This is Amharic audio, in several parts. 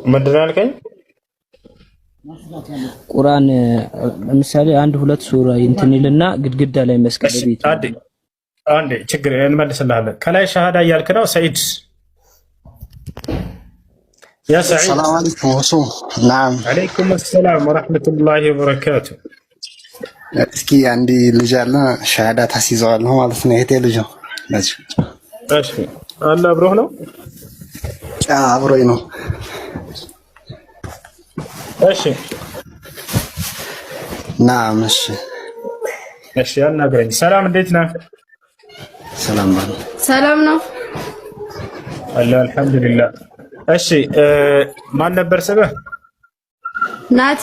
ምንድን አልከኝ? ቁርአን ለምሳሌ አንድ ሁለት ሱራ እንትን ይልና ግድግዳ ላይ መስቀል ቤት አንዴ ችግር እንመልስልሃለን። ከላይ ሻሃዳ እያልክ ነው ሰይድ? ያ ሰዒድ ሰላም አለይኩም ወሱ ናም አለይኩም ሰላም ወራህመቱላሂ ወበረካቱ። እስኪ አንዲ ልጅ አለ ሻሃዳ ታስይዘዋል ነው ማለት ነው። የቴ ልጅ ነው ነጭ? እሺ አለ አብሮህ ነው? አብሮኝ ነው። እሺ ናም እሺ እሺ አናግረኝ። ሰላም እንዴት ነህ? ሰላም ባል ሰላም ነው አለ አልሐምዱሊላህ። እሺ ማን ነበር ስምህ? ናቲ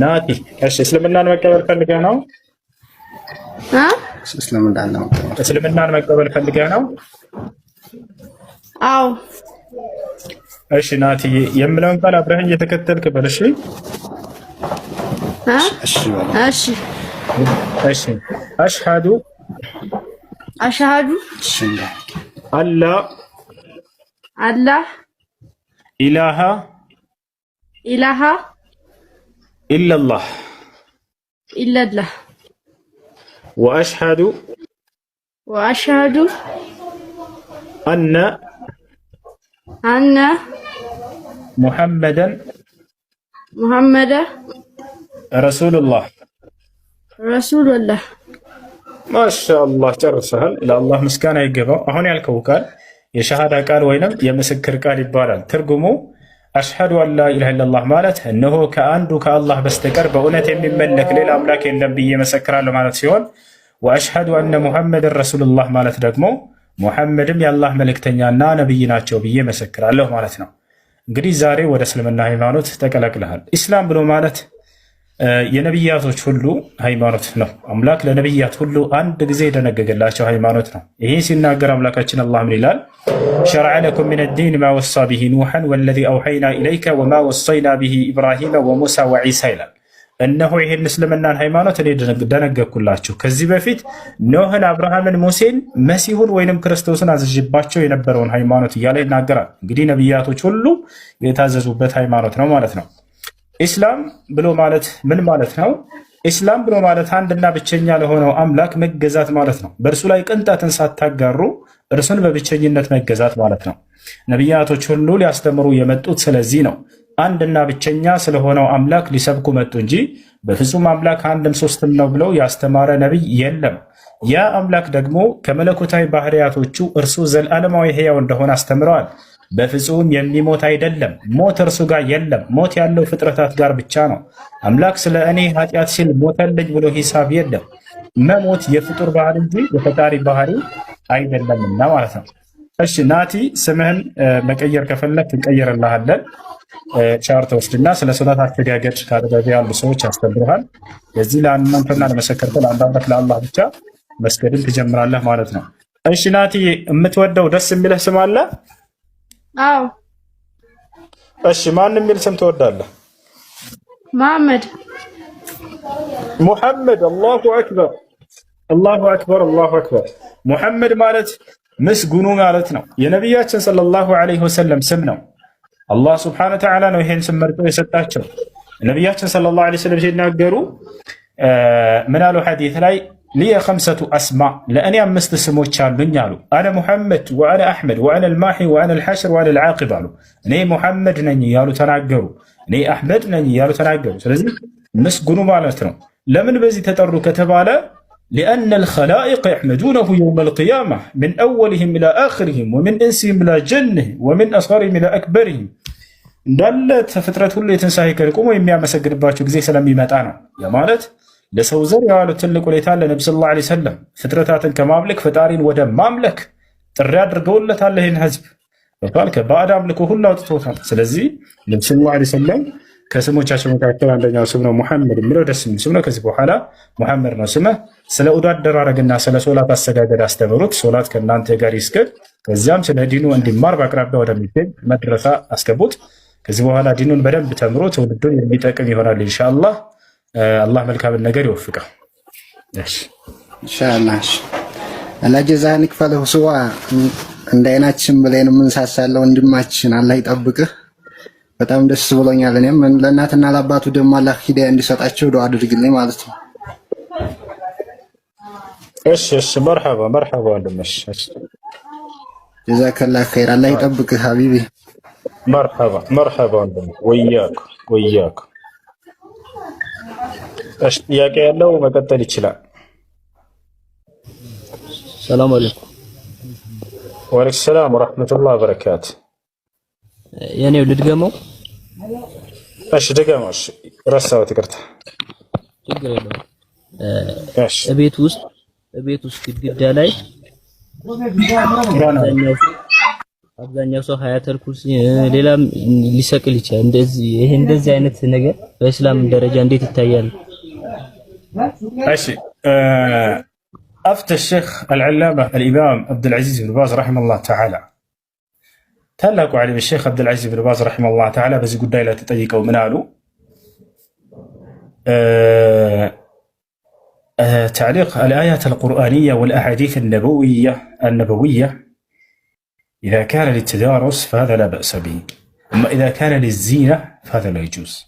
ናቲ። እሺ እስልምናን መቀበል ፈልገህ ነው? እስልምናን መቀበል ፈልገህ ነው? አዎ። እሺ ናቲ የምለውን ቃል አብረኸኝ እየተከተልክ በል። እሺ እሺ እሺ አሽሃዱ አላ ኢላሃ ኢለላህ ወአሽሃዱ አነ ሙሐመደን ረሱሉላህ ማሻአላህ ጨርሰሃል። ለአላህ ምስጋና ይገባው። አሁን ያልከው ቃል የሸሃዳ ቃል ወይንም የምስክር ቃል ይባላል። ትርጉሙ አሽሃዱ አን ላ ኢላሃ ኢለላህ ማለት እነሆ ከአንዱ ከአላህ በስተቀር በእውነት የሚመለክ ሌላ አምላክ የለም ብዬ መሰክራለሁ ማለት ሲሆን፣ ወአሽሃዱ አነ ሙሐመድን ረሱሉላህ ማለት ደግሞ ሙሐመድም የአላህ መልእክተኛና ነብይ ናቸው ብዬ መሰክራለሁ ማለት ነው። እንግዲህ ዛሬ ወደ እስልምና ሃይማኖት ተቀላቅለሃል። ኢስላም ብሎ ማለት የነብያቶች ሁሉ ሃይማኖት ነው። አምላክ ለነብያት ሁሉ አንድ ጊዜ የደነገገላቸው ሃይማኖት ነው። ይሄ ሲናገር አምላካችን አላህ ምን ይላል? ሸረዐ ለኩም ሚነ ዲን ማ ወሳ ቢሂ ኑሐን ወለዚ አውሐይና ኢለይከ ወማ ወሰይና ቢሂ ኢብራሂመ ወሙሳ ወዒሳ ይላል። እነሆ ይሄን እስልምናን ሃይማኖት እኔ ደነገግኩላችሁ ከዚህ በፊት ኖህን፣ አብርሃምን፣ ሙሴን፣ መሲሁን ወይንም ክርስቶስን አዝዤባቸው የነበረውን ሃይማኖት እያለ ይናገራል። እንግዲህ ነብያቶች ሁሉ የታዘዙበት ሃይማኖት ነው ማለት ነው። ኢስላም ብሎ ማለት ምን ማለት ነው? ኢስላም ብሎ ማለት አንድና ብቸኛ ለሆነው አምላክ መገዛት ማለት ነው። በእርሱ ላይ ቅንጣትን ሳታጋሩ እርሱን በብቸኝነት መገዛት ማለት ነው። ነቢያቶች ሁሉ ሊያስተምሩ የመጡት ስለዚህ ነው። አንድና ብቸኛ ስለሆነው አምላክ ሊሰብኩ መጡ እንጂ በፍጹም አምላክ አንድም ሶስትም ነው ብለው ያስተማረ ነቢይ የለም። ያ አምላክ ደግሞ ከመለኮታዊ ባህሪያቶቹ እርሱ ዘላለማዊ ሕያው እንደሆነ አስተምረዋል። በፍጹም የሚሞት አይደለም። ሞት እርሱ ጋር የለም። ሞት ያለው ፍጥረታት ጋር ብቻ ነው። አምላክ ስለ እኔ ኃጢአት ሲል ሞተልኝ ብሎ ሂሳብ የለም። መሞት የፍጡር ባህሪ እንጂ የፈጣሪ ባህሪ አይደለምና ማለት ነው። እሺ ናቲ ስምህን መቀየር ከፈለግ እንቀይርልሃለን። ቻርት ወስድና ስለ ሶላት አስተጋገድ ካጠገብ ያሉ ሰዎች ያስተምሩሃል። የዚህ ለአንተና ለመሰከርከው ለአንድ አምላክ ለአላህ ብቻ መስገድን ትጀምራለህ ማለት ነው። እሺ ናቲ የምትወደው ደስ የሚልህ ስም አለ? አዎ። እሺ ማን የሚል ስም ትወዳለህ? መሐመድ። ሙሐመድ። አላሁ አክበር አላሁ አክበር አላሁ አክበር። ሙሐመድ ማለት ምስጉኑ ማለት ነው። የነቢያችን ሰለላሁ ዐለይሂ ወሰለም ስም ነው። አላህ ስብሐነሁ ወተዓላ ነው ይሄን ስም መርጦ የሰጣቸው። ነቢያችን ሰለላሁ ዐለይሂ ወሰለም ሲናገሩ ምን አሉ? ሐዲስ ላይ ሊየ ኸምሰቱ አስማ ለእኔ 5 ስሞች አሉኝ አሉ። አነ ሙሐመድ ወአነ አሕመድ ወአነ አልማሒ ወአነ አልሐሽር ወአነ አልዓቂብ አሉ። እኔ ሙሐመድ ነኝ እያሉ ተናገሩ። እኔ አሕመድ ነኝ እያሉ ተናገሩ። ስለዚህ ምስጉኑ ማለት ነው። ለምን በዚህ ተጠሩ ከተባለ ሊአነ አልኸላኢቅ የሕመዱነሁ የውመ አልቂያማ ምን አወሊህም ኢላ አኽሪህም ወምን እንሲህም ኢላ ጀንህም ወምን አስገሪህም ኢላ አክበሪህም እንዳለ ፍጥረት ሁሉ የትንሣኤ ቀን ቆሞ የሚያመሰግንባቸው ጊዜ ስለሚመጣ ነው። ማለት ለሰው ዘር የዋሉት ትልቅ ሁኔታ ለነቢ ሰለላሁ ዐለይሂ ወሰለም ፍጥረታትን ከማምለክ ፈጣሪን ወደ ማምለክ ጥሪ አድርገውለታል። ይህን ህዝብ ከባዕድ አምልኮ ሁሉ አውጥቶታል። ስለዚህ ነቢ ሰለላሁ ዐለይሂ ወሰለም ከስሞቻቸው መካከል አንደኛው ስም ነው ሙሐመድ የሚለው ደስ የሚል ስም ነው። ከዚህ በኋላ ሙሐመድ ነው ስምህ። ስለ ኡዱ አደራረግና ስለ ሶላት አሰጋገድ አስተምሩት። ሶላት ከእናንተ ጋር ይስገድ። ከዚያም ስለ ዲኑ እንዲማር በአቅራቢያ ወደሚገኝ መድረሳ አስገቡት። ከዚህ በኋላ ዲኑን በደንብ ተምሮ ትውልዱን የሚጠቅም ይሆናል ኢንሻአላህ። አላህ መልካምን ነገር ይወፍቀው ኢንሻአላህ። አላህ ጀዛህን ይክፈለው። ስዋ እንደ አይናችን ብለን የምንሳሳለው ወንድማችን አላህ ይጠብቅህ። በጣም ደስ ብሎኛል። እኔም ለእናትና ለአባቱ ደግሞ አላህ ሂዳያ እንዲሰጣቸው ዱዓ አድርግልኝ ማለት ነው። እሺ እሺ፣ መርሐባ ወንድምሽ። እሺ ጀዛከላህ ኸይር። አላህ ይጠብቅህ ሀቢቢ። መርሐባ ወንድምሽ። ወያኩ። እሺ ጥያቄ ያለው መቀጠል ይችላል። ሰላም አለይኩም። ወአለይኩም ሰላም ወራህመቱላሂ ወበረካቱ። የኔው ልድገመው? እሺ ድገመው። እሺ ረሳሁት፣ ይቅርታ። ችግር የለውም። እሺ ቤት ውስጥ ግድግዳ ላይ አብዛኛው ሰው ሀያተል ኩርሲ ሌላም ሊሰቅል ይችላል። እንደዚህ አይነት ነገር በእስላም ደረጃ እንዴት ይታያል? እሺ أفتى الشيخ العلامة الإمام عبد العزيز بن باز رحمه الله تعالى تلاقوا عليه الشيخ عبد العزيز بن باز رحمه الله تعالى بس يقول لا تطيقوا منالو تعليق الآيات القرآنية والأحاديث النبوية إذا كان للتدارس فهذا لا بأس به، أما إذا كان للزينة فهذا لا يجوز.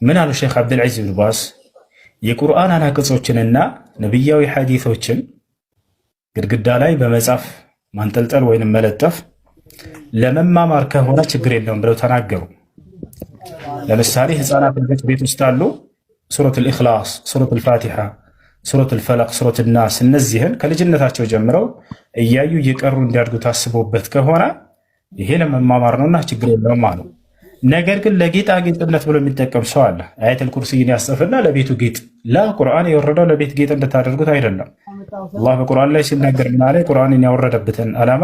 منالو الشيخ عبد العزيز بن باز የቁርአን አናቅጾችንና ነብያዊ ሐዲሶችን ግድግዳ ላይ በመጻፍ ማንጠልጠል ወይንም መለጠፍ ለመማማር ከሆነ ችግር የለውም ብለው ተናገሩ። ለምሳሌ ህፃናት ቤት ውስጥ አሉ ሱረቱል ኢኽላስ፣ ሱረቱል ፋቲሃ፣ ሱረቱል ፈለቅ፣ ሱረቱል ናስ እነዚህን ከልጅነታቸው ጀምረው እያዩ እየቀሩ እንዲያድጉ ታስቦበት ከሆነ ይሄ ለመማማር ነውና ችግር የለውም አሉ። ነገር ግን ለጌጣጌጥነት ብሎ የሚጠቀም ሰው አለ። አያተል ኩርሲይን ያስጽፍና ለቤቱ ጌጥ። ቁርአን የወረደው ለቤት ጌጥ እንድታደርጉት አይደለም። አላህ በቁርአን ላይ ሲናገር ምን አለ? ቁርአንን ያወረደበትን ዓላማ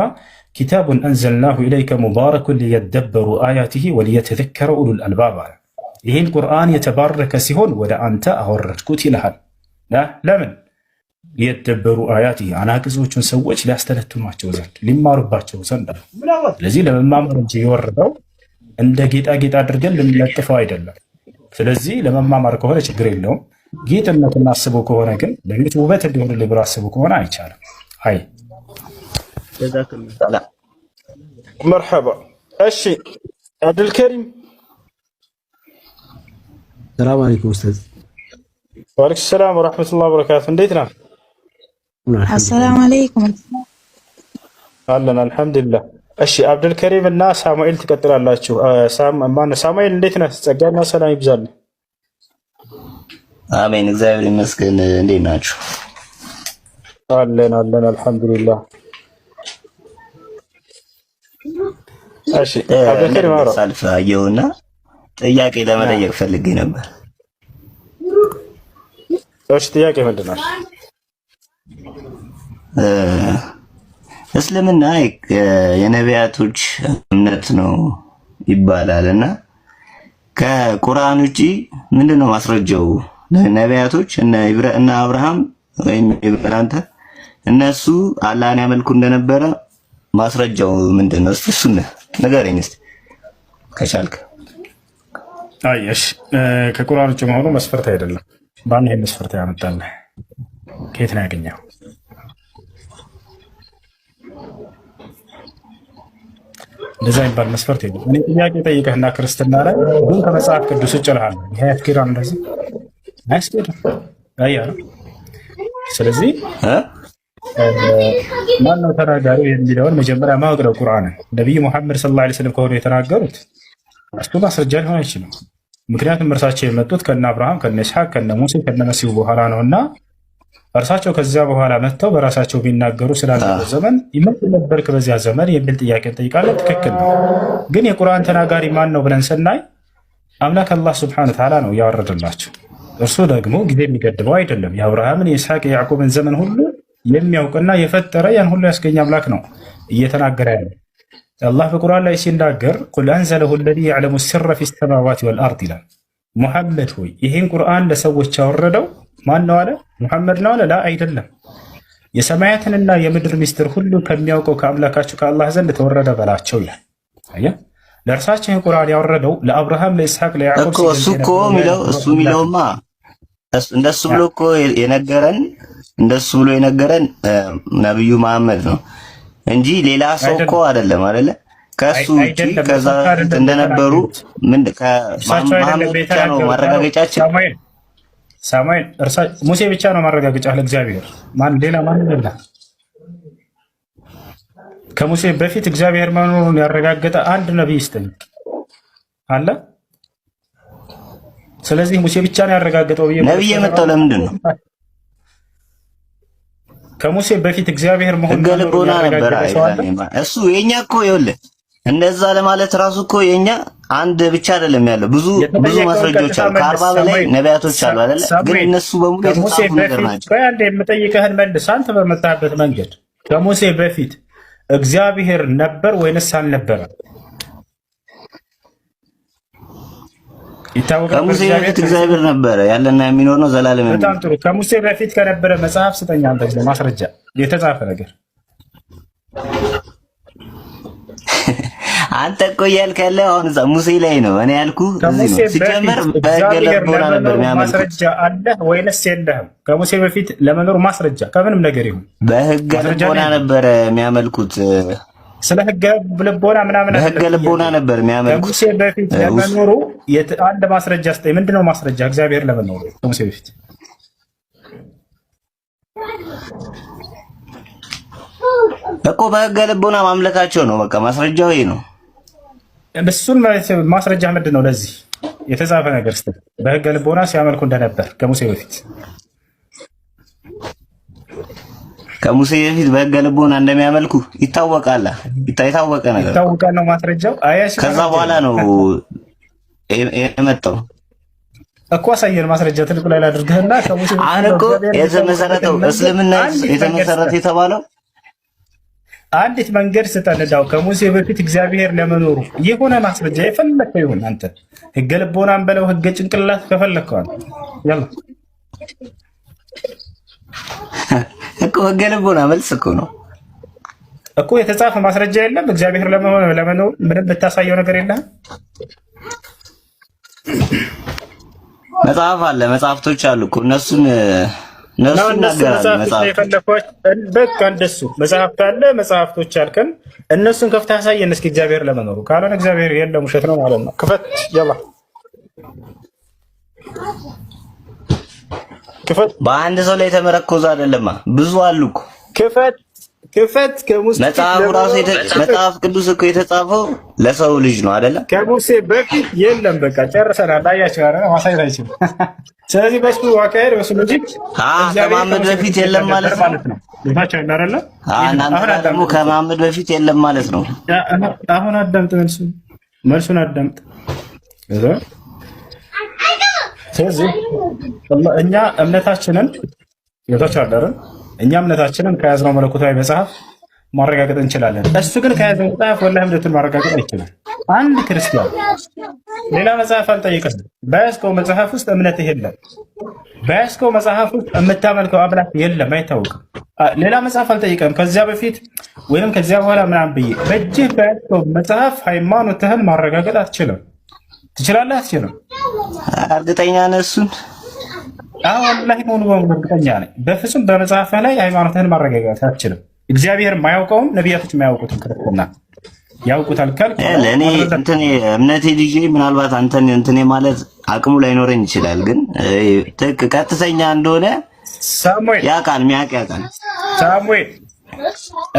ኪታቡን አንዘልናሁ ኢለይከ ሙባረኩን ሊየደበሩ አያቲሂ ወሊየተዘከረ ኡሉል አልባብ አለ። ይህን ቁርአን የተባረከ ሲሆን ወደ አንተ አወረድኩት ይልሃል። ለምን? ሊየደበሩ አያቲሂ አናቅጾቹን ሰዎች ሊያስተነትኗቸው ዘንድ ሊማሩባቸው ዘንድ። ስለዚህ ለመማማር እንጂ የወረደው እንደ ጌጣጌጥ አድርገን ልንለጥፈው አይደለም። ስለዚህ ለመማማር ከሆነ ችግር የለውም። ጌጥነቱን አስበው ከሆነ ግን ለቤት ውበት እንዲሆንልህ ብሎ አስበው ከሆነ አይቻልም። አይ መርሐባ። እሺ አብዱልከሪም። ሰላም አለይኩም ኡስታዝ። ወአለይኩም ሰላም ወራህመቱላሂ ወበረካቱ። እንዴት ነህ? አሰላሙ አለይኩም። አለን አልሐምዱሊላህ። እሺ አብዱልከሪም እና ሳሙኤል ትቀጥላላችሁ። ሳሙኤል እንዴት ነህ? ጸጋና ሰላም ይብዛልህ። አሜን፣ እግዚአብሔር ይመስገን። እንዴት ናችሁ? አለን አልሐምዱሊላህ። እሺ አብዱልከሪም አውራ። ሳልፍ አየሁና ጥያቄ ለመጠየቅ ፈልጌ ነበር። እሺ ጥያቄ ምንድን ነው? እስልምና የነቢያቶች እምነት ነው ይባላል እና ከቁርአን ውጪ ምንድነው ማስረጃው? ነቢያቶች እነ አብርሃም ወይም ኢብራሂም እነሱ አላህን ያመልኩ እንደነበረ ማስረጃው ምንድነው? እስቲ እሱን ንገረኝ እስቲ ከቻልክ። አየሽ ከቁርአን ውጪ መሆኑ መስፈርት አይደለም። ባን ይሄን መስፈርት ያመጣልህ ከየት ነው ያገኘው? እንደዛ ይባል መስፈርት የለም። እኔ ጥያቄ ጠይቀህና ክርስትና ላይ ግን ከመጽሐፍ ቅዱስ ውጭ እልሃለሁ። ይሄ ያስኬዳል? እንደዚህ አያስኬድም። አያ ስለዚህ ማነው ተናጋሪው የሚለውን መጀመሪያ ማወቅ ነው። ቁርአንን ነቢዩ ሙሐመድ ሰለላሁ ዐለይሂ ወሰለም ከሆኑ የተናገሩት እሱ ማስረጃ ሊሆን አይችልም። ምክንያቱም እርሳቸው የመጡት ከነ አብርሃም ከነ ኢስሐቅ ከነ ሙሴ ከነ መሲሁ በኋላ ነውና እርሳቸው ከዚያ በኋላ መጥተው በራሳቸው ቢናገሩ ስላለው ዘመን ይመጥ ነበርክ በዚያ ዘመን የሚል ጥያቄ እንጠይቃለን። ትክክል ነው። ግን የቁርአን ተናጋሪ ማን ነው ብለን ስናይ አምላክ አላህ ሱብሓነሁ ወተዓላ ነው ያወረደላቸው። እርሱ ደግሞ ጊዜ የሚገድበው አይደለም። የአብርሃምን የኢስሐቅ የያዕቆብን ዘመን ሁሉ የሚያውቅና የፈጠረ ያን ሁሉ ያስገኘ አምላክ ነው እየተናገረ ያለው። አላህ በቁርአን ላይ ሲናገር ቁል አንዘለሁ አለዚ የዕለሙ ሲረ ፊ ሰማዋት ወልአርድ ይላል። ሙሐመድ ሆይ ይህን ቁርአን ለሰዎች ያወረደው ማን ነው አለ? ሙሐመድ ነው አለ? ላ አይደለም፣ የሰማያትንና የምድር ሚስጥር ሁሉ ከሚያውቀው ከአምላካችሁ ከአላህ ዘንድ ተወረደ በላቸው ይላል። አያ ለእርሳቸው ይህን ቁርአን ያወረደው ለአብርሃም፣ ለኢስሐቅ፣ ለያዕቆብ እኮ እሱ እኮ እሱ የሚለውማ እንደሱ ብሎ እኮ የነገረን ነብዩ መሐመድ ነው እንጂ ሌላ ሰው እኮ አይደለም አይደለ? ከሱ ውጪ ከዛ እንደነበሩ ምን ከማህመድ ብቻ ነው ማረጋገጫችን። ሳሙኤል ሙሴ ብቻ ነው ማረጋገጫ ለእግዚአብሔር። ሌላ ማንም የለም። ከሙሴ በፊት እግዚአብሔር መኖሩን ያረጋገጠ አንድ ነብይ ይስጠኝ አለ? ስለዚህ ሙሴ ብቻ ነው ያረጋገጠው። ነብይ የመጣው ለምንድን ነው? ከሙሴ በፊት እግዚአብሔር መሆኑን ገልቦና ነበር አይደለም። እሱ የኛ እኮ ይኸውልህ እንደዛ ለማለት ራሱ እኮ የኛ አንድ ብቻ አይደለም ያለው ብዙ ማስረጃዎች አሉ። ከ40 በላይ ነቢያቶች አሉ አይደለ? ግን እነሱ በሙሉ ከሙሴ በፊት በአንድ የምጠይቀህን መልስ አንተ በመጣበት መንገድ ከሙሴ በፊት እግዚአብሔር ነበር ወይንስ አልነበረም? ከሙሴ በፊት እግዚአብሔር ነበረ ያለና የሚኖር ነው ዘላለም። በጣም ጥሩ። ከሙሴ በፊት ከነበረ መጽሐፍ ስጠኝ አንተ ማስረጃ የተጻፈ ነገር። አንተ እኮ እያልክ ያለው አሁን እዛ ሙሴ ላይ ነው። እኔ ያልኩህ እዚህ ነው። ሲጀመር በገለቦና ነበር የሚያመልኩት። ማስረጃ አለ ወይንስ የለህም? ከሙሴ በፊት ለመኖር ማስረጃ ከምንም ነገር ይሁን በህገ ልቦና ነበር የሚያመልኩት። ስለ ህገ ልቦና ምናምን በህገ ልቦና ነበር የሚያመልኩት። ከሙሴ በፊት ለመኖሩ አንድ ማስረጃ ስጠኝ። ምንድነው ማስረጃ እግዚአብሔር ለመኖሩ ከሙሴ በፊት? እኮ በህገ ልቦና ማምለካቸው ነው። በቃ ማስረጃው ይሄ ነው። እሱን ማስረጃ ምንድን ነው? ለዚህ የተጻፈ ነገር ስትል በህገ ልቦና ሲያመልኩ እንደነበር ከሙሴ በፊት ከሙሴ በፊት በህገ ልቦና እንደሚያመልኩ ይታወቃል። የታወቀ ነገር ይታወቃል ነው ማስረጃው። ከዛ በኋላ ነው የመጣው እኮ አሳየን ማስረጃ ትልቁ ላይ አድርገህና ከሙሴ አሁን እኮ የተመሰረተው እስልምና የተመሰረተ የተባለው አንዲት መንገድ ስጠን። እንዳው ከሙሴ በፊት እግዚአብሔር ለመኖሩ የሆነ ማስረጃ የፈለከው ይሁን። አንተ ህገ ልቦናን በለው ህገ ጭንቅላት ከፈለከው አንተ ያላ እኮ ህገ ልቦና መልስ እኮ ነው እኮ የተጻፈ ማስረጃ የለም። እግዚአብሔር ለመኖሩ ምንም ብታሳየው ነገር የለም። መጽሐፍ አለ፣ መጽሐፍቶች አሉ እኮ እነሱን በቃ እንደሱ መጽሐፍት አለ፣ መጽሐፍቶች አልከን። እነሱን ከፍተህ አሳየን እስኪ እግዚአብሔር ለመኖሩ። ካልሆነ እግዚአብሔር የለም ውሸት ነው ማለት ነው። ክፈት ያላ ክፈት። በአንድ ሰው ላይ የተመረኮዘ አይደለማ፣ ብዙ አሉ እኮ። ክፈት ከሙሴ መጽሐፍ ቅዱስ እኮ የተጻፈው ለሰው ልጅ ነው አይደለም? ከሙሴ በፊት የለም። በቃ ጨርሰናል። አያችሁ አይደል? ማሳየት አይችልም። ስለዚህ በሱ አካሄድ በሱ ሎጂክ ከመሐመድ በፊት የለም ማለት ነው። ልባቸው አይደለ? እናንተ ደግሞ ከመሐመድ በፊት የለም ማለት ነው። አሁን አዳምጥ፣ መልሱን አዳምጥ። ስለዚህ እኛ እምነታችንን ይወጣቻለን። እኛ እምነታችንን ከያዝነው መለኮታዊ መጽሐፍ ማረጋገጥ እንችላለን። እሱ ግን ከያዘው መጽሐፍ ወላሂ እምነቱን ማረጋገጥ አይችልም። አንድ ክርስቲያን ሌላ መጽሐፍ አልጠየቀም። በያዝከው መጽሐፍ ውስጥ እምነትህ የለም። በያዝከው መጽሐፍ ውስጥ የምታመልከው አምላክ የለም፣ አይታወቅም። ሌላ መጽሐፍ አልጠየቀም። ከዚያ በፊት ወይም ከዚያ በኋላ ምናምን ብዬ በእጅህ በያዝከው መጽሐፍ ሃይማኖትህን ማረጋገጥ አትችልም። ትችላለህ? አትችልም? እርግጠኛ ነህ እሱን? አሁን ላይ ሙሉ በሙሉ እርግጠኛ ነኝ። በፍጹም በመጽሐፍህ ላይ ሃይማኖትህን ማረጋገጥ አትችልም። እግዚአብሔር የማያውቀውም ነቢያቶች የማያውቁትም ክርስትና ያውቁታል ካልክ ለእኔ እንትን እምነቴ ልጅ ምናልባት አንተን እንትን ማለት አቅሙ ላይኖረኝ ይችላል። ግን ቀጥተኛ እንደሆነ ያውቃል፣ የሚያውቅ ያውቃል። ሳሙኤል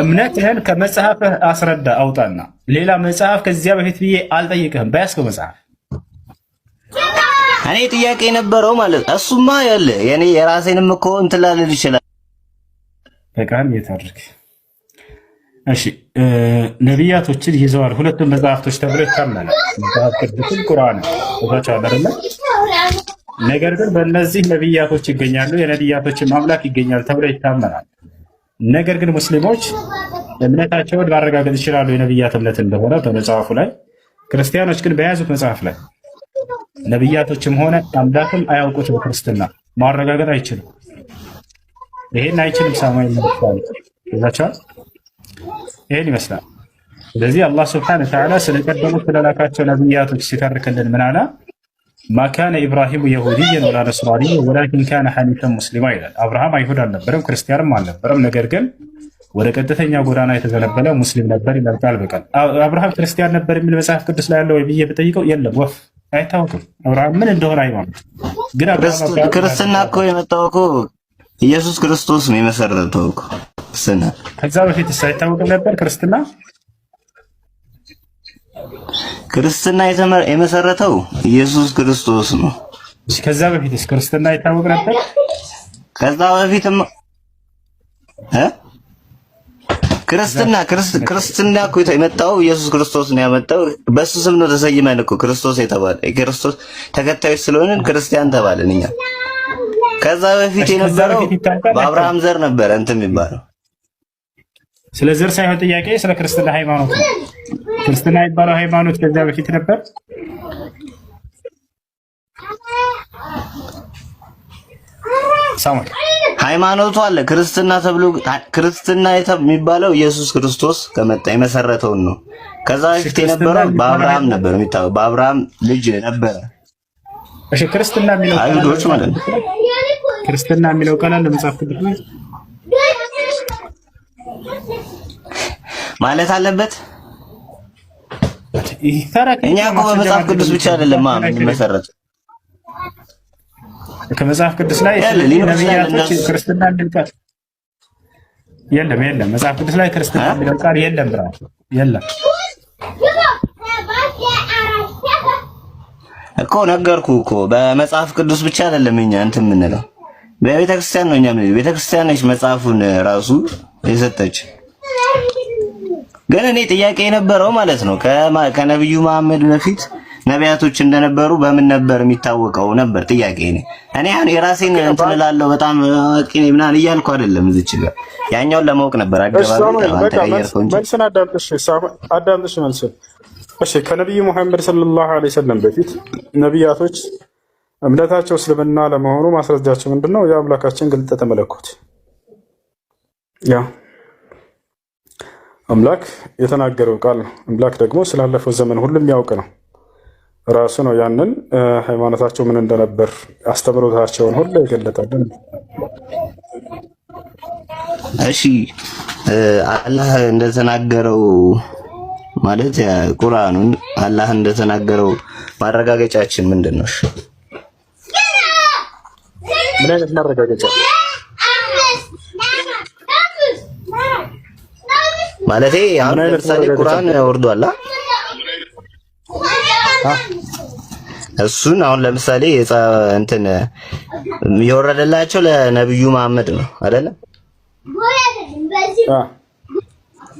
እምነትህን ከመጽሐፍህ አስረዳ አውጣና። ሌላ መጽሐፍ ከዚያ በፊት ብዬ አልጠይቅህም። በያዝከው መጽሐፍ እኔ ጥያቄ ነበረው ማለት እሱማ ያለ የኔ የራሴንም እኮ እንትን ላልል ይችላል። በቃም የታርክ እሺ፣ ነቢያቶችን ይዘዋል ሁለቱም መጽሐፍቶች ተብሎ ይታመናል። መጽሐፍ ቅዱስን ቁርአን ወጣቻለ አይደለ? ነገር ግን በእነዚህ ነቢያቶች ይገኛሉ፣ የነቢያቶችን አምላክ ይገኛል ተብሎ ይታመናል። ነገር ግን ሙስሊሞች እምነታቸውን ማረጋገጥ ይችላሉ የነቢያት እምነት እንደሆነ በመጽሐፉ ላይ። ክርስቲያኖች ግን በያዙት መጽሐፍ ላይ ነቢያቶችም ሆነ አምላክም አያውቁት። በክርስትና ማረጋገጥ አይችልም። ይሄን አይችልም። ሳሙኤል ነው ይዛቻል። ይሄን ይመስላል። ስለዚህ አላህ Subhanahu Wa Ta'ala ስለቀደሙት ስለላካቸው ነቢያቶች ሲተርክልን ምን አለ? ማካነ ኢብራሂሙ የሁዲየን ወላ ነስራንየን ወላኪን ካነ ሐኒፈን ሙስሊማ ይላል። አብርሃም አይሁድ አልነበረም፣ ክርስቲያንም አልነበረም። ነገር ግን ወደ ቀጥተኛ ጎዳና የተገለበለ ሙስሊም ነበር ይመርጣል በቃል። አብርሃም ክርስቲያን ነበር የሚል መጽሐፍ ቅዱስ ላይ ያለ ወይ ብዬ ብጠይቀው የለም፣ ወፍ አይታወቅም። አብርሃም ምን እንደሆነ ሃይማኖት ግን ክርስትና እኮ የመጣው እኮ ኢየሱስ ክርስቶስ ነው የመሰረተው እኮ ክርስትና። ከዛ በፊት አይታወቅም ነበር ክርስትና። ክርስትና የመሰረተው ኢየሱስ ክርስቶስ ነው። ከዛ በፊትስ ክርስትና አይታወቅ ነበር? ከዛ በፊትም ክርስትና እኮ የመጣው ኢየሱስ ክርስቶስ ነው ያመጣው። በሱ ስም ነው ተሰይመን እኮ ክርስቶስ የተባለ የክርስቶስ ተከታዮች ስለሆንን ክርስቲያን ተባልን እኛ። ከዛ በፊት የነበረው በአብርሃም ዘር ነበረ እንትን የሚባለው። ስለ ዘር ሳይሆን ጥያቄ ስለ ክርስትና ሃይማኖት ነው። ክርስትና የሚባለው ሃይማኖት ከዛ በፊት ነበር? ሃይማኖቱ አለ ክርስትና ተብሎ ክርስትና የሚባለው ኢየሱስ ክርስቶስ ከመጣ የመሰረተውን ነው። ከዛ በፊት የነበረው በአብርሃም ነበር የሚታወቀው፣ በአብርሃም ልጅ ነበረ። እሺ ክርስትና የሚለው አይሁዶች ማለት ነው። ክርስትና የሚለው ቃል አለ መጽሐፍ ቅዱስ ላይ ማለት አለበት። እኛ እኮ በመጽሐፍ ቅዱስ ብቻ አይደለም የምንመሰረተው ከመጽሐፍ ቅዱስ ላይ ነብያቶች ክርስትና የሚል ቃል የለም። መጽሐፍ ቅዱስ ላይ ክርስትና የሚል ቃል የለም ብራ የለም እኮ ነገርኩ እኮ በመጽሐፍ ቅዱስ ብቻ አይደለም እኛ እንትን የምንለው በቤተ ክርስቲያን ነው። እኛ ቤተ ክርስቲያን ነች መጽሐፉን ራሱ የሰጠች። ግን እኔ ጥያቄ የነበረው ማለት ነው ከነብዩ መሐመድ በፊት ነቢያቶች እንደነበሩ በምን ነበር የሚታወቀው ነበር ጥያቄ። እኔ አሁን የራሴን እንትን እላለሁ በጣም አዋቂ ነኝ ምናምን እያልኩ አይደለም። እዚች ጋር ያኛውን ለማወቅ ነበር አገባብ አንተ ቀየርከው እንጂ መልስን አዳምጥሽ መልስን። እሺ ከነብዩ መሐመድ ሰለላሁ ዐለይሂ ወሰለም በፊት ነቢያቶች እምነታቸው እስልምና ለመሆኑ ማስረጃቸው ምንድነው? የአምላካችን ግልጠተ መለኮት ያ አምላክ የተናገረው ቃል ነው። አምላክ ደግሞ ስላለፈው ዘመን ሁሉ የሚያውቅ ነው። ራሱ ነው ያንን ሃይማኖታቸው ምን እንደነበር አስተምሮታቸውን ሁሉ የገለጠልን። እሺ አላህ እንደተናገረው ማለት ቁርአኑን አላህ እንደተናገረው ማረጋገጫችን ምንድነው? ምን አይነት ማረጋገጫ ማለት አሁን ለምሳሌ ቁርአን ወርዷል። እሱን አሁን ለምሳሌ እንትን የወረደላቸው ለነብዩ መሐመድ ነው አይደለ?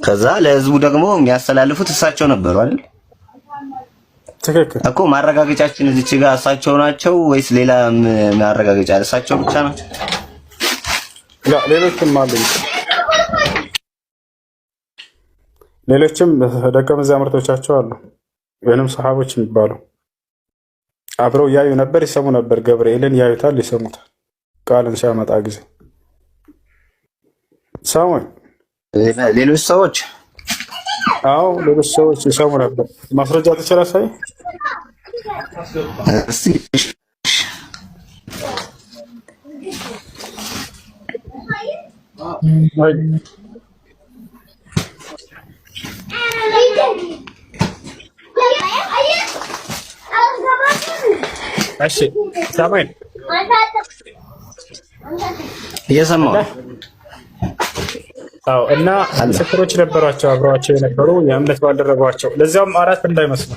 ከዛ ለህዝቡ ደግሞ የሚያስተላልፉት እሳቸው ነበሩ አይደል? ትክክል እኮ ማረጋገጫችን እዚች ጋር እሳቸው ናቸው ወይስ ሌላ ማረጋገጫ እሳቸው ብቻ ናቸው? ሌሎችም ደቀ መዛሙርቶቻቸው አሉ ወይንም ሰሃቦች የሚባሉ አብረው ያዩ ነበር፣ ይሰሙ ነበር። ገብርኤልን ያዩታል፣ ይሰሙታል ቃልን ሲያመጣ ጊዜ ሳሙኤል ሌሎች ሰዎች ሌሎች ሰዎች ይሰሙ ነበር። ማስረጃ ተችላል ሳይ እሺ ሳሙኤል እየሰማሁ እና ምስክሮች ነበሯቸው አብረዋቸው የነበሩ የእምነት ባልደረባቸው። ለዚያም አራት እንዳይመስሉ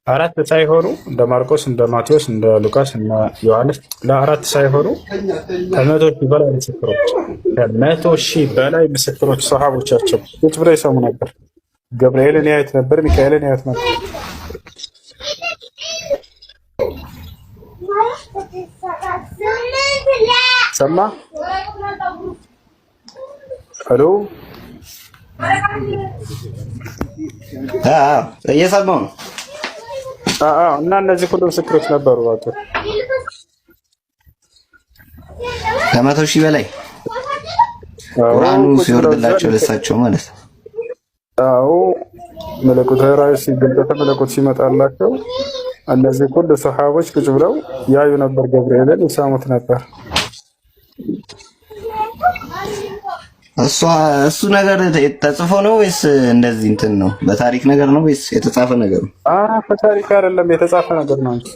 አራት ሳይሆኑ እንደ ማርቆስ፣ እንደ ማቴዎስ፣ እንደ ሉቃስ እና ዮሐንስ ለአራት ሳይሆኑ ከ100,000 በላይ ምስክሮች ከ100,000 በላይ ምስክሮች ሰሃቦቻቸው ቁጭ ብለው ይሰሙ ነበር። ገብርኤልን ያዩት ነበር፣ ሚካኤልን ያዩት ነበር። ሰማ ሄሎ እየሰማሁ ነው። እና እነዚህ ሁሉ ምስክሮች ነበሩ። ከ100,000 በላይ ቁርአኑ ሲወርድላቸው ለሳቸው ማለት ነው። መለኮታዊ ራእይ ሲገልጠ መለኮት ሲመጣላቸው እነዚህ ሁሉ ሰሃቦች ቁጭ ብለው ያዩ ነበር፣ ገብርኤልን ይሳሙት ነበር። እሱ ነገር ተጽፎ ነው ወይስ እንደዚህ እንትን ነው? በታሪክ ነገር ነው ወይስ የተጻፈ ነገር ነው? በታሪክ አይደለም የተጻፈ ነገር ነው እንጂ።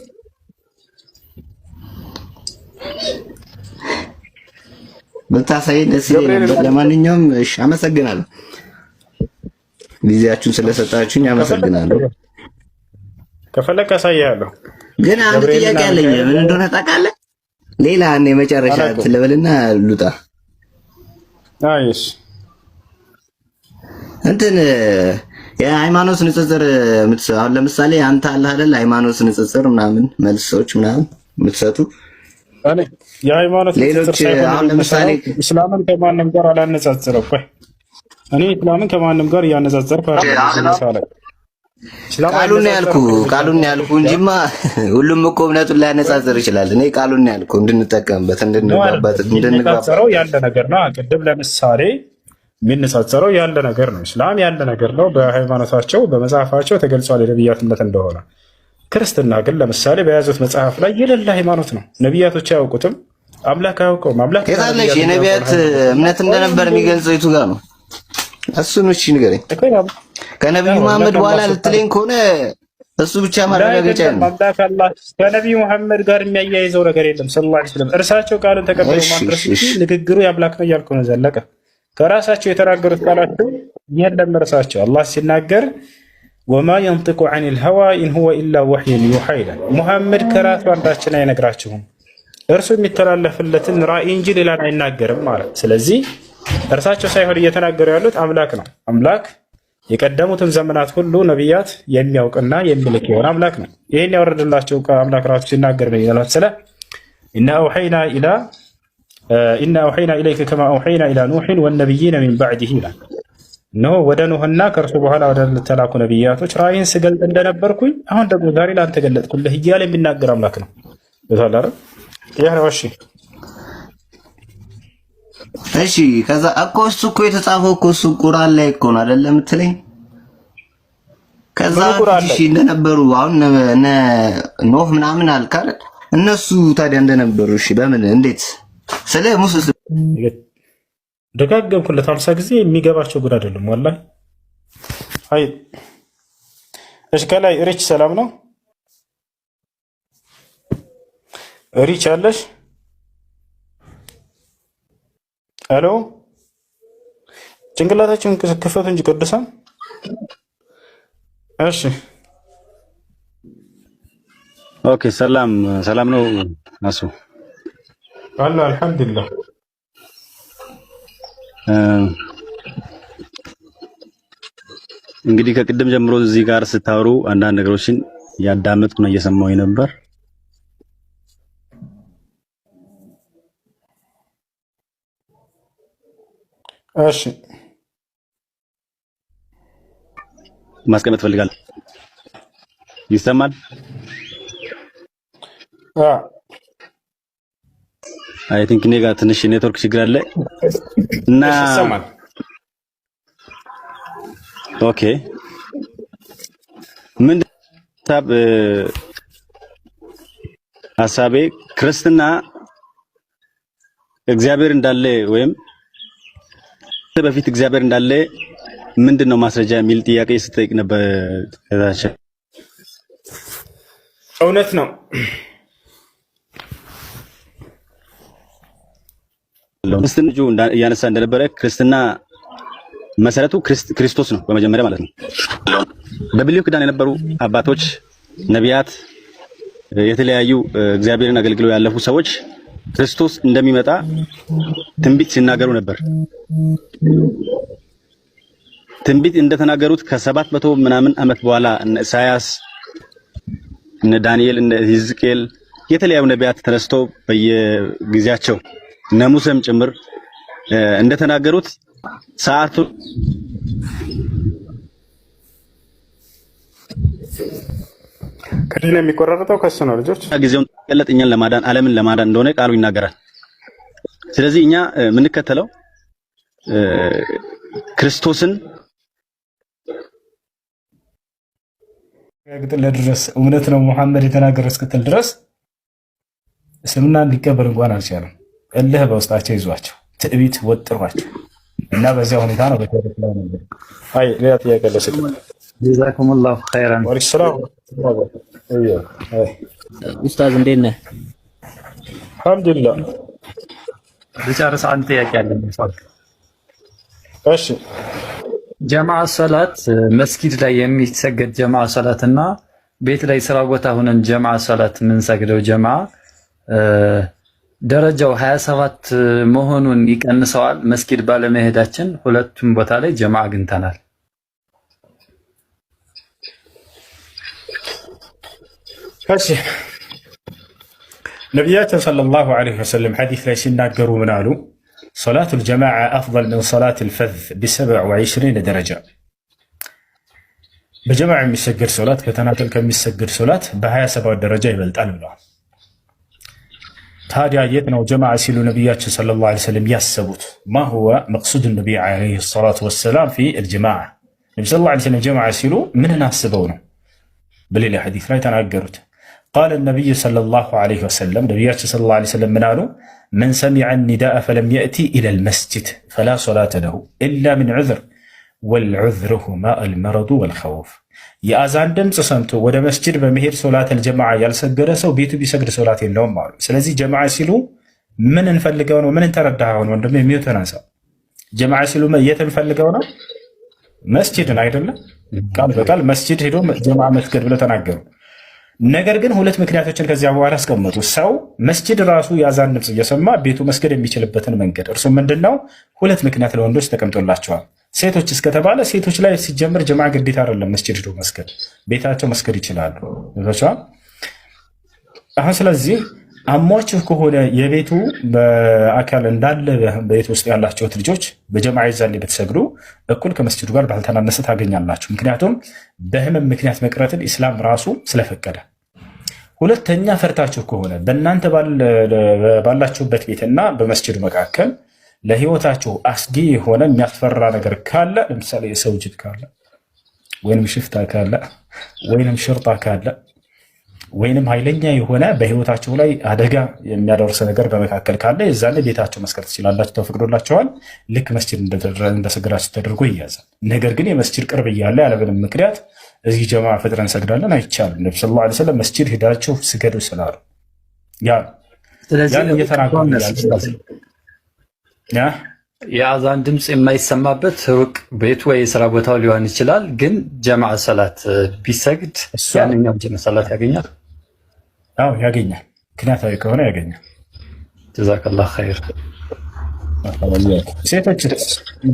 ብታሳየኝ ደስ ይለኛል። ለማንኛውም እሺ፣ አመሰግናለሁ። ጊዜያችሁን ስለሰጣችሁኝ አመሰግናለሁ። ከፈለክ አሳያለሁ። ግን አንድ ጥያቄ አለኝ። ምን እንደሆነ ታውቃለህ? ሌላ እኔ መጨረሻ ትለበልና ሉጣ። አይሽ እንትን የሃይማኖት ንጽጽር አሁን ለምሳሌ አንተ አለ አይደል? ሃይማኖት ንጽጽር ምናምን መልሶች ምናምን የምትሰጡ የሃይማኖት ሌሎች አሁን ለምሳሌ እስላምን ከማንም ጋር አላነጻጽረው። ቆይ እኔ እስላምን ከማንም ጋር እያነጻጸርኩ አይደለም። ቃሉን ያልኩ እንጂማ ሁሉም እኮ እምነቱን ላያነጻጽር ይችላል። እኔ ቃሉን ያልኩ እንድንጠቀምበት እንድንግባባው ያለ ነገር ነው። ቅድም ለምሳሌ የሚነጻጸረው ያለ ነገር ነው። እስላም ያለ ነገር ነው። በሃይማኖታቸው በመጽሐፋቸው ተገልጿል የነብያትነት እንደሆነ። ክርስትና ግን ለምሳሌ በያዙት መጽሐፍ ላይ የሌለ ሃይማኖት ነው። ነብያቶች አያውቁትም፣ አምላክ አያውቀውም። አምላክ የታለሽ የነብያት እምነት እንደነበር የሚገልጸው የቱ ጋር ነው? እሱን እሺ ንገረኝ። ከነብዩ መሐመድ በኋላ ልትለኝ ከሆነ እሱ ብቻ ማረጋገጫ ነው። አምላክ አላህ ከነብዩ መሐመድ ጋር የሚያያይዘው ነገር የለም ሰለላሁ ዐለይሂ ወሰለም። እርሳቸው ቃሉን ተቀበሉ ማድረስ እንጂ ንግግሩ የአምላክ ነው እያልኩ ነው። ዘለቀ ከራሳቸው የተናገሩት ቃላቸው የለም። እርሳቸው አላህ ሲናገር ወማ ينطق عن الهوى إن هو إلا وحي يوحى ይላል። ሙሐመድ ከራሱ አንዳችን አይነግራችሁም፣ እርሱ የሚተላለፍለትን ራእይ እንጂ ሌላን አይናገርም ማለት። ስለዚህ እርሳቸው ሳይሆን እየተናገሩ ያሉት አምላክ ነው። አምላክ የቀደሙትን ዘመናት ሁሉ ነቢያት የሚያውቅና የሚልክ የሆነ አምላክ ነው። ይህን ያወረደላቸው አምላክ ራሱ ሲናገር ነው ይላል መሰለ ኢና አውሐይና ኢለይከ ከማ አውሐይና ኢላ ኑሕን ወነቢይነ ሚን ባዕዲህ ይላል። እነሆ ወደ ኑህና ከእርሱ በኋላ ወደ ተላኩ ነቢያቶች ራእይን ስገልጥ እንደነበርኩኝ አሁን ደግሞ ዛሬ ለአንተ ገለጥኩልህ እያለ የሚናገር አምላክ ነው። ይታላረ ይሄ ነው። እሺ ከዛ እኮ እሱ እኮ የተጻፈው እኮ እሱ ቁርአን ላይ እኮ ነው አይደለም የምትለኝ? ከዛ እሺ እንደነበሩ አሁን ኖህ ምናምን አልካል እነሱ ታዲያ እንደነበሩ እሺ በምን እንዴት ስለ ሙስሊም ደጋገምኩለት 50 ጊዜ የሚገባቸው ጉድ አይደለም ወላሂ። አይ እሺ ከላይ ሪች ሰላም ነው ሪች አለሽ? ሄሎ ጭንቅላታችሁን ክፈቱ እንጂ ቅዱሳን። እሺ ኦኬ ሰላም ነው ናሱ አላ አልሐምዱሊላህ። እንግዲህ ከቅድም ጀምሮ እዚህ ጋር ስታወሩ አንዳንድ ነገሮችን ያዳመጥኩ ነው እየሰማሁኝ ነበር። እሺ ማስቀመጥ ፈልጋለሁ። ይሰማል? አይ ቲንክ እኔ ጋር ትንሽ ኔትወርክ ችግር አለ እና ይሰማል። ኦኬ ምን ሀሳቤ ክርስትና እግዚአብሔር እንዳለ ወይም በፊት እግዚአብሔር እንዳለ ምንድነው ማስረጃ የሚል ጥያቄ ስጠይቅ ነበር። ከታች እውነት ነው ክርስትና እያነሳ እንደነበረ ክርስትና መሰረቱ ክርስቶስ ነው በመጀመሪያ ማለት ነው። በብሉይ ኪዳን የነበሩ አባቶች፣ ነቢያት፣ የተለያዩ እግዚአብሔርን አገልግለው ያለፉ ሰዎች ክርስቶስ እንደሚመጣ ትንቢት ሲናገሩ ነበር። ትንቢት እንደተናገሩት ከ700 ምናምን ዓመት በኋላ እነ ኢሳያስ፣ እነ ዳንኤል፣ እነ ሕዝቅኤል የተለያዩ ነቢያት ተነስተው በየጊዜያቸው እነ ሙሴም ጭምር እንደተናገሩት ሰዓቱ ከዲን የሚቆራረጠው ከሱ ነው። ልጆች ጊዜውን ተቀለጥ እኛን ለማዳን ዓለምን ለማዳን እንደሆነ ቃሉ ይናገራል። ስለዚህ እኛ የምንከተለው ክርስቶስን ድረስ እውነት ነው ሙሐመድ የተናገረው እስክትል ድረስ እስልምና እንዲቀበል እንኳን አልቻለም። እልህ በውስጣቸው ይዟቸው ትዕቢት ወጥሯቸው እና በዚያ ሁኔታ ነው በተረፈ ነው። አይ ሌላ ጥያቄ ለሰጥ ጀዛኩሙላሁ ኸይራን። ወሪሰላም ኡስታዝ እንዴት ነህ? አልሐምዱሊላህ። ልጨርስ አንድ ጥያቄ አለኝ። እሺ ጀማዓ ሰላት መስጊድ ላይ የሚሰገድ ጀማዓ ሰላት እና ቤት ላይ ስራ ቦታ ሆነን ጀማዓ ሰላት የምንሰግደው ጀማዓ ደረጃው 27 መሆኑን ይቀንሰዋል። መስጊድ ባለመሄዳችን ሁለቱም ቦታ ላይ ጀማዓ አግኝተናል። እሺ ነቢያችን ሰለላሁ ዐለይሂ ወሰለም ሐዲስ ላይ ሲናገሩ ምን አሉ? ሶላቱል ጀማዓ አፍደል ሚን ሶላቲል ፈዝ ብ27 ደረጃ። በጀማዓ የሚሰገድ ሶላት ከተናጠል ከሚሰገድ ሶላት በ27 ደረጃ ይበልጣል ብለዋል። ታዲያ የት ነው ጀማዓ ሲሉ ነቢያችን ሰለላሁ ዐለይሂ ወሰለም ያሰቡት? ማ ሁወ መቅሱድ ነቢይ ዐለይሂ ሰላቱ ወሰላም ፊ አልጀማዓ። ነቢ ሰለላሁ ዐለይሂ ወሰለም ጀማዓ ሲሉ ምንን አስበው ነው? በሌላ ሐዲስ ላይ ተናገሩት። ቃለ ነቢዩ ሰለላሁ ዐለይሂ ወሰለም ነቢያችን ሰለላሁ ዐለይሂ ወሰለም ምን አሉ? መን ሰሚዐ ኒዳአ ፈለም የእቲ ኢለል መስጂድ ፈላ ሶላተ ለሁ ኢላ ሚን ዑዝር ወልዑዝሩ ሁማ አልመረዱ ወልኸውፍ። የአዛን ድምፅ ሰምቶ ወደ መስጂድ በመሄድ ሶላተል ጀማዓ ያልሰገደ ሰው ቤቱ ቢሰግድ ሶላት የለውም አሉ። ስለዚህ ጀማዓ ሲሉ ምን እንፈልገው ነው? ምን ተረዳኸው ነው? ወንድም የሚተናሳ ጀማዓ ሲሉ የት እንፈልገው ነው? መስጂድን አይደለም። ቃል በቃል መስጂድ ሄዶ ጀማዓ መስገድ ብለው ተናገሩ። ነገር ግን ሁለት ምክንያቶችን ከዚያ በኋላ አስቀመጡ። ሰው መስጂድ ራሱ የአዛን ድምፅ እየሰማ ቤቱ መስገድ የሚችልበትን መንገድ እርሱ ምንድን ነው? ሁለት ምክንያት ለወንዶች ተቀምጦላቸዋል። ሴቶች እስከተባለ ሴቶች ላይ ሲጀምር ጀማዓ ግዴታ አይደለም መስጂድ ሄዶ መስገድ፣ ቤታቸው መስገድ ይችላሉ። አሁን ስለዚህ አሟችሁ ከሆነ የቤቱ በአካል እንዳለ ቤት ውስጥ ያላችሁት ልጆች በጀማዓ ይዛል ብትሰግዱ እኩል ከመስጂዱ ጋር ባልተናነሰ ታገኛላችሁ። ምክንያቱም በህመም ምክንያት መቅረትን ኢስላም ራሱ ስለፈቀደ። ሁለተኛ ፈርታችሁ ከሆነ በእናንተ ባላችሁበት ቤትና በመስጂዱ መካከል ለህይወታችሁ አስጊ የሆነ የሚያስፈራ ነገር ካለ፣ ለምሳሌ የሰው ጅብ ካለ ወይንም ሽፍታ ካለ ወይንም ሽርጣ ካለ ወይንም ኃይለኛ የሆነ በህይወታቸው ላይ አደጋ የሚያደርስ ነገር በመካከል ካለ የዛኔ ቤታቸው መስገድ ትችላላችሁ፣ ተፈቅዶላቸዋል። ልክ መስጂድ እንደሰገዳችሁ ተደርጎ ይያዛል። ነገር ግን የመስጂድ ቅርብ እያለ ያለምንም ምክንያት እዚህ ጀማዓ ፈጥረን እንሰግዳለን አይቻልም። ነብዩ ሰለላሁ ዐለይሂ ወሰለም መስጂድ ሄዳችሁ ስገዱ ስላሉ ያን እየተናገሩ የአዛን ድምፅ የማይሰማበት ሩቅ ቤቱ ወይ የስራ ቦታው ሊሆን ይችላል። ግን ጀማዓ ሰላት ቢሰግድ ያንኛው ጀማዓ ሰላት ያገኛል። አዎ ያገኛል። ምክንያታዊ ከሆነ ያገኛል። ጀዛከላሁ ኸይር። ሴቶች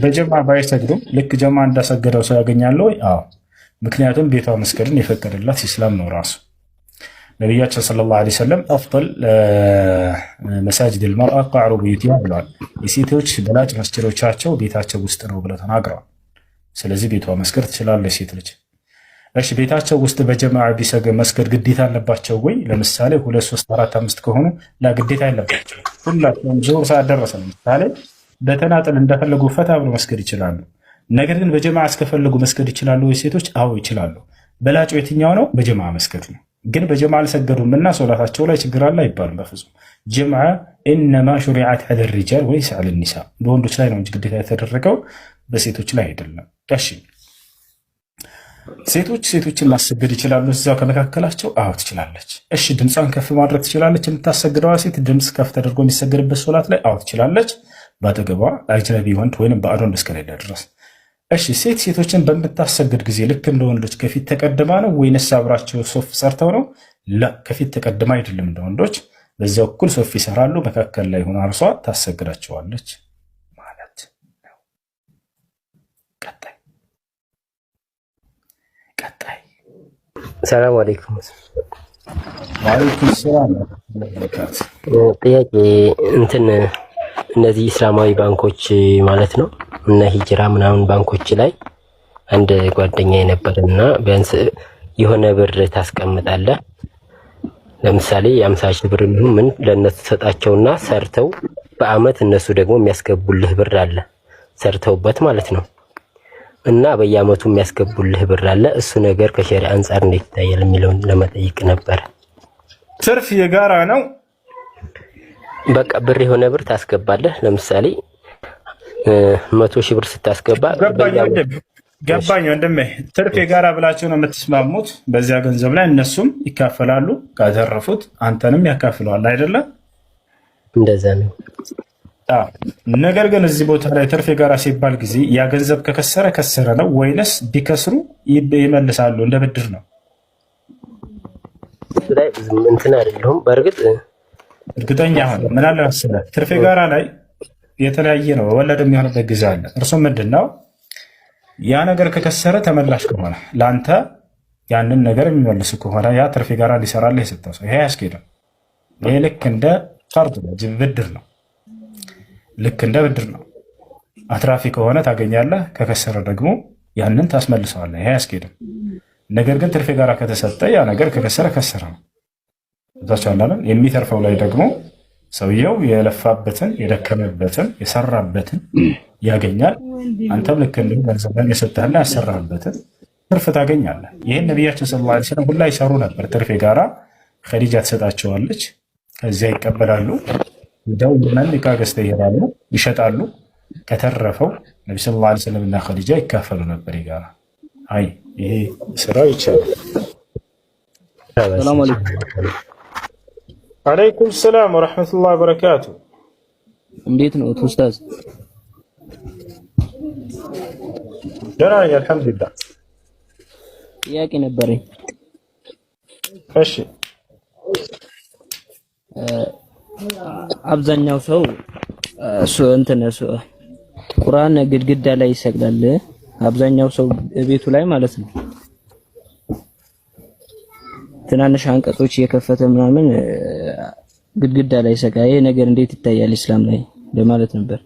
በጀማዓ ባይሰግዱም ልክ ጀማዓ እንዳሰገደው ሰው ያገኛሉ ወይ? አዎ። ምክንያቱም ቤቷ መስገድን የፈቀደላት ኢስላም ነው ራሱ። ነቢያችን ሰለላሁ ዐለይሂ ወሰለም አፍደል መሳጅድ ልመርአ ቃዕሩ ቢዩቲሃ ብለዋል። የሴቶች በላጭ መስጅዶቻቸው ቤታቸው ውስጥ ነው ብለው ተናግረዋል። ስለዚህ ቤቷ መስገድ ትችላለች ሴት ልጅ። እሺ ቤታቸው ውስጥ በጀማዓ መስገድ ግዴታ አለባቸው ወይ? ለምሳሌ 2 3 4 5 ከሆኑ ግዴታ አለባቸው። ሁላቸውም ዙሁር ሰዓት ደረሰ ለምሳሌ በተናጠል እንደፈለጉ ፈታ ብለው መስገድ ይችላሉ። ነገር ግን በጀማዓ እስከፈለጉ መስገድ ይችላሉ ወይ ሴቶች? አዎ ይችላሉ። በላጩ የትኛው ነው? በጀማዓ መስገድ ነው። ግን በጀማዓ አልሰገዱም እና ሶላታቸው ላይ ችግር አለ አይባልም በፍጹም። ጀማዓ ኢነማ ሹሪዐት ዐለ ሪጃል ወለይሰ ዐለ ኒሳ፣ በወንዶች ላይ ነው እንጂ ግዴታ የተደረገው በሴቶች ላይ አይደለም። እሺ ሴቶችን ማሰገድ ይችላሉ እዛው ከመካከላቸው? አዎ ትችላለች። እሺ ድምጿን ከፍ ማድረግ ትችላለች? የምታሰግደዋ ሴት ድምፅ ከፍ ተደርጎ የሚሰገድበት ሶላት ላይ? አዎ ትችላለች። ባጠገቧ አጅነቢ ወንድ ወይም ባዕድ ወንድ እስከሌለ ድረስ። እሺ ሴቶችን በምታሰግድ ጊዜ ልክ እንደ ወንዶች ከፊት ተቀድማ ነው ወይንስ አብራቸው ሶፍ ሰርተው ነው? ከፊት ተቀድማ አይደለም፣ እንደ ወንዶች በዚያው እኩል ሶፍ ይሰራሉ። መካከል ላይ ሆና እርሷ ታሰግዳቸዋለች ማለት ነው። ቀጣይ ሰላም አለይኩም። ወአለይኩም ሰላም። ጥያቄ እነዚህ እስላማዊ ባንኮች ማለት ነው እና ሂጅራ ምናምን ባንኮች ላይ አንድ ጓደኛ የነበረና ቢያንስ የሆነ ብር ታስቀምጣለህ። ለምሳሌ የ50 ሺህ ብር ምን ለነሱ ተሰጣቸውና ሰርተው በአመት እነሱ ደግሞ የሚያስገቡልህ ብር አለ ሰርተውበት ማለት ነው። እና በየአመቱ የሚያስገቡልህ ብር አለ። እሱ ነገር ከሸሪዓ አንፃር እንዴት ይታያል የሚለውን ለመጠየቅ ነበር። ትርፍ የጋራ ነው። በቃ ብር የሆነ ብር ታስገባለህ። ለምሳሌ 100,000 ብር ስታስገባ ገባኝ ወንድሜ። ትርፍ የጋራ ብላችሁ ነው የምትስማሙት። በዚያ ገንዘብ ላይ እነሱም ይካፈላሉ፣ ካተረፉት አንተንም ያካፍለዋል አይደለም? እንደዛ ነው። ነገር ግን እዚህ ቦታ ላይ ትርፍ የጋራ ሲባል ጊዜ ያ ገንዘብ ከከሰረ ከሰረ ነው ወይንስ ቢከስሩ ይመልሳሉ እንደ ብድር ነው? ላይ እንትን አይደለም። በእርግጥ እርግጠኛ ሆነ ምን አለ መሰለህ ትርፍ የጋራ ላይ የተለያየ ነው ወለድ የሚሆንበት ጊዜ አለ። እርሱም ምንድነው ያ ነገር ከከሰረ ተመላሽ ከሆነ ለአንተ ያንን ነገር የሚመልስ ከሆነ ያ ትርፍ የጋራ ሊሰራልህ የሰጠው ሰው ይሄ ያስኬዳል። ይሄ ልክ እንደ ቀርድ ነው፣ ብድር ነው። ልክ እንደ ብድር ነው። አትራፊ ከሆነ ታገኛለህ፣ ከከሰረ ደግሞ ያንን ታስመልሰዋለህ። ይሄ ያስኬድም። ነገር ግን ትርፍ የጋራ ከተሰጠ ያ ነገር ከከሰረ ከሰረ ነው። ታቻላለን። የሚተርፈው ላይ ደግሞ ሰውየው የለፋበትን የደከመበትን የሰራበትን ያገኛል። አንተም ልክ እንደ ገንዘብን የሰጠህና ያሰራበትን ትርፍ ታገኛለህ። ይህን ነቢያችን ሰለላሁ ዐለይሂ ወሰለም ሁላ ይሰሩ ነበር። ትርፍ የጋራ ኸዲጃ ትሰጣቸዋለች፣ ከዚያ ይቀበላሉ። ሄደው የመን ዕቃ ገዝተው ይሄዳሉ፣ ይሸጣሉ። ከተረፈው ነቢ ሰለላሁ ዐለይሂ ወሰለም እና ኸዲጃ ይካፈሉ ነበር የጋራ። አይ ይሄ ስራው ይቻላል። ሰላም አለይኩም። አለይኩም ሰላም ወረሕመቱላሂ ወበረካቱ። እንዴት ነው ኡስታዝ? ደህና ነኝ አልሐምዱሊላህ። ጥያቄ ነበረኝ። እሺ አብዛኛው ሰው ቁርአን ግድግዳ ላይ ይሰቅላል። አብዛኛው ሰው ቤቱ ላይ ማለት ነው ትናንሽ አንቀጾች እየከፈተ ምናምን ግድግዳ ላይ ይሰቅላል። ይሄ ነገር እንዴት ይታያል እስላም ላይ ለማለት ነበር።